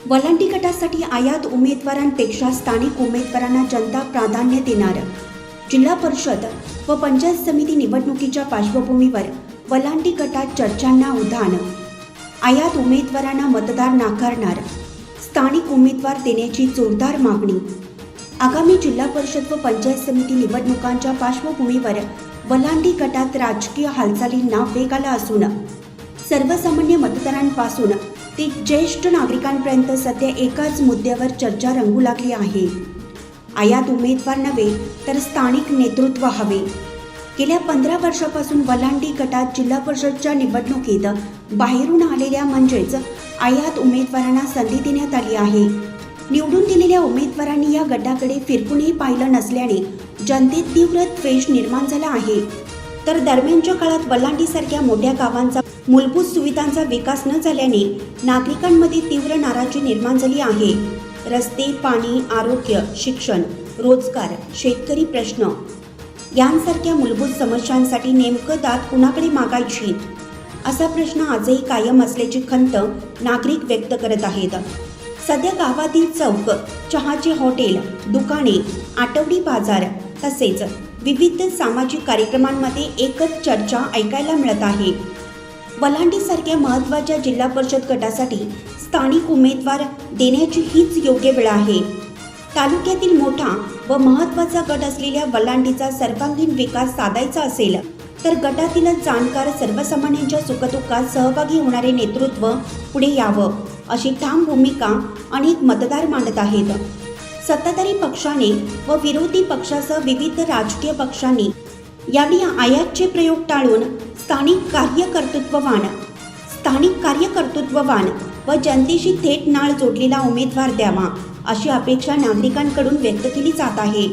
वलांटी गटासाठी आयात उमेदवारांपेक्षा स्थानिक उमेदवारांना जनता प्राधान्य देणार। जिल्हा परिषद व पंचायत समिती निवडणुकीच्या पार्श्वभूमीवर वलांटी गटात चर्चांना उधाण। आयात उमेदवारांना मतदार नाकारणार, स्थानिक उमेदवार देण्याची जोरदार मागणी। आगामी जिल्हा परिषद व पंचायत समिती निवडणुकांच्या पार्श्वभूमीवर वलांटी गटात राजकीय हालचालींना वेग आला असून सर्वसामान्य मतदारांपासून ते ज्येष्ठ नागरिकांपर्यंत सध्या एकाच मुद्द्यावर चर्चा रंगू लागली आहे। आयात उमेदवार नव्हे तर स्थानिक नेतृत्व हवे। गेल्या 15 वर्षापासून वलांटी गटात जिल्हा परिषदच्या निवडणुकीत बाहेरून आलेल्या म्हणजेच आयात उमेदवारांना संधी देण्यात आली आहे। निवडून दिलेल्या उमेदवारांनी या गटाकडे फिरकूनही पाहिलं नसल्याने जनतेत तीव्र द्वेष निर्माण झाला आहे। तर दरम्यानच्या काळात वलांटीसारख्या मोठ्या गावांचा मूलभूत सुविधांचा विकास न झाल्याने नागरिकांमध्ये तीव्र नाराजी निर्माण झाली आहे। रस्ते, पाणी, आरोग्य, शिक्षण, रोजगार, शेतकरी प्रश्न यांसारख्या मूलभूत समस्यांसाठी नेमकं दाद कुणाकडे मागायची असा प्रश्न आजही कायम असल्याची खंत नागरिक व्यक्त करत आहेत। सध्या गावातील चौक, चहाचे हॉटेल, दुकाने, आठवडी बाजार तसेच विविध सामाजिक कार्यक्रमांमध्ये एकच चर्चा ऐकायला मिळत आहे। वलांटीसारख्या महत्त्वाच्या जिल्हा परिषद गटासाठी स्थानिक उमेदवार देण्याची हीच योग्य वेळ आहे। तालुक्यातील मोठा व महत्त्वाचा गट असलेल्या वलांटीचा सर्वांगीण विकास साधायचा असेल तर गटातील जाणकार सर्वसामान्यांच्या सुखदुःखात सहभागी होणारे नेतृत्व पुढे यावं अशी ठाम भूमिका अनेक मतदार मांडत आहेत। सत्ताधारी पक्षाने व विरोधी पक्षासह विविध राजकीय पक्षांनी यावेळी आयातचे प्रयोग टाळून स्थानिक कार्यकर्तृत्ववान व जनतेशी थेट नाळ जोडलेला उमेदवार द्यावा अशी अपेक्षा नागरिकांकडून व्यक्त केली जात आहे।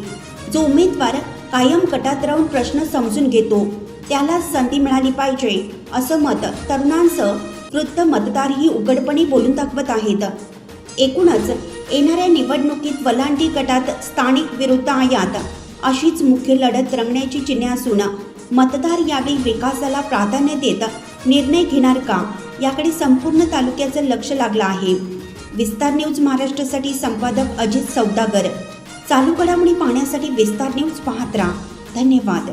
जो उमेदवार कायम गटात राहून प्रश्न समजून घेतो त्याला संधी मिळाली पाहिजे असं मत तरुणांसह वृद्ध मतदारही उघडपणे बोलून दाखवत आहेत। एकूणच येणाऱ्या निवडणुकीत वलांटी गटात स्थानिक विरुद्ध आयात अशीच मुख्य लढत रंगण्याची चिन्हे असून मतदार यावेळी विकासाला प्राधान्य देत निर्णय घेणार का याकडे संपूर्ण तालुक्याचं लक्ष लागलं आहे। विस्तार न्यूज महाराष्ट्रासाठी संपादक अजित सौदागर। चालू घडामोडी पाहण्यासाठी विस्तार न्यूज पाहत राहा। धन्यवाद।